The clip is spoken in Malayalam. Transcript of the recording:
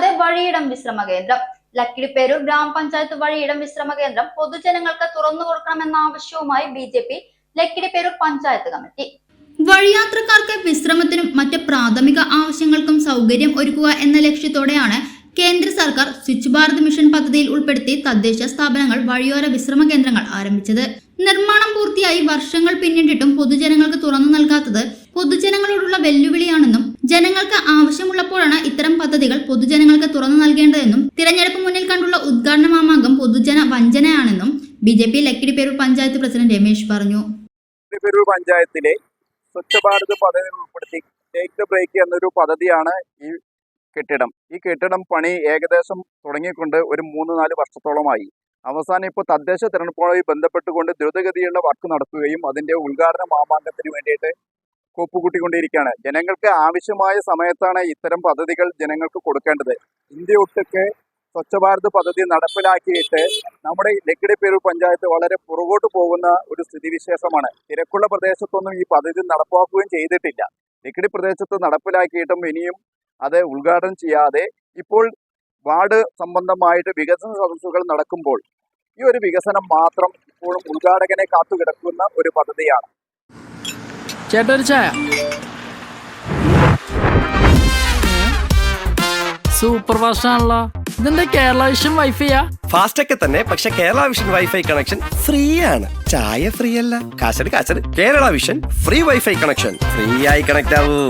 കൂടാതെ വഴിയിടം വിശ്രമ കേന്ദ്രം. ലക്കിടിപ്പേരൂർ ഗ്രാമപഞ്ചായത്ത് വഴിയിടം വിശ്രമ കേന്ദ്രം പൊതുജനങ്ങൾക്ക് തുറന്നു കൊടുക്കണമെന്ന ആവശ്യവുമായി BJP ലക്കിടിപ്പേരൂർ പഞ്ചായത്ത് കമ്മിറ്റി. വഴിയാത്രക്കാർക്ക് വിശ്രമത്തിനും മറ്റ് പ്രാഥമിക ആവശ്യങ്ങൾക്കും സൗകര്യം ഒരുക്കുക എന്ന ലക്ഷ്യത്തോടെയാണ് കേന്ദ്ര സർക്കാർ സ്വച്ഛ് ഭാരത് മിഷൻ പദ്ധതിയിൽ ഉൾപ്പെടുത്തി തദ്ദേശ സ്ഥാപനങ്ങൾ വഴിയോര വിശ്രമ കേന്ദ്രങ്ങൾ ആരംഭിച്ചത്. നിർമ്മാണം പൂർത്തിയായി വർഷങ്ങൾ പിന്നിട്ടിട്ടും പൊതുജനങ്ങൾക്ക് തുറന്നു നൽകാത്തത് പൊതുജനങ്ങളോടുള്ള വെല്ലുവിളിയാണെന്നും ജനങ്ങൾക്ക് ആവശ്യമുള്ളപ്പോഴാണ് ഇത്തരം പദ്ധതികൾ പൊതുജനങ്ങൾക്ക് തുറന്നു നൽകേണ്ടതെന്നും തിരഞ്ഞെടുപ്പ് മുന്നിൽ കണ്ടുള്ള ഉദ്ഘാടന മാമാങ്കം പൊതുജന വഞ്ചനയാണെന്നും BJP ലക്കിടിപ്പേരൂർ പഞ്ചായത്ത് പ്രസിഡന്റ് രമേശ് പറഞ്ഞു. ലക്കിടിപ്പേരൂർ പഞ്ചായത്തിലെ സ്വച്ഛ് ഭാരത് പദ്ധതിയിൽ ഉൾപ്പെടുത്തി ടേക്ക് ദ ബ്രേക്ക് എന്നൊരു പദ്ധതിയാണ് ഈ കെട്ടിടം പണി ഏകദേശം തുടങ്ങിക്കൊണ്ട് ഒരു 3-4 വർഷത്തോളമായി. അവസാനം ഇപ്പോൾ തദ്ദേശ തിരഞ്ഞെടുപ്പുമായി ബന്ധപ്പെട്ടുകൊണ്ട് ദ്രുതഗതിയുള്ള വർക്ക് നടക്കുകയും അതിന്റെ ഉദ്ഘാടന മാമാങ്കത്തിന് വേണ്ടിയിട്ട് കൂപ്പുകൂട്ടിക്കൊണ്ടിരിക്കുകയാണ്. ജനങ്ങൾക്ക് ആവശ്യമായ സമയത്താണ് ഇത്തരം പദ്ധതികൾ ജനങ്ങൾക്ക് കൊടുക്കേണ്ടത്. ഇന്ത്യ ഒട്ടുക്ക് സ്വച്ഛ് ഭാരത് പദ്ധതി നടപ്പിലാക്കിയിട്ട് നമ്മുടെ ലക്കിടിപ്പേരൂർ പഞ്ചായത്ത് വളരെ പുറകോട്ട് പോകുന്ന ഒരു സ്ഥിതിവിശേഷമാണ്. തിരക്കുള്ള പ്രദേശത്തൊന്നും ഈ പദ്ധതി നടപ്പാക്കുകയും ചെയ്തിട്ടില്ല. ലക്കിടി പ്രദേശത്ത് നടപ്പിലാക്കിയിട്ടും ഇനിയും അത് ഉദ്ഘാടനം ചെയ്യാതെ ഇപ്പോൾ വാർഡ് സംബന്ധമായിട്ട് വികസന സദസ്സുകൾ നടക്കുമ്പോൾ ഈ ഒരു വികസനം മാത്രം ഇപ്പോഴും ഉദ്ഘാടകനെ കാത്തുകിടക്കുന്ന ഒരു പദ്ധതിയാണ്. സൂപ്പർ ഫാസ്റ്റ് ആണല്ലോ. ഇതിന്റെ കേരള വിഷൻ വൈഫൈയാ? ഫാസ്റ്റ് ഒക്കെ തന്നെ, പക്ഷെ Kerala vision wifi connection free ആണ്. ചായ ഫ്രീ അല്ല, കാശട് Kerala vision free wifi connection. Free ആയി കണക്ട് ആവൂ.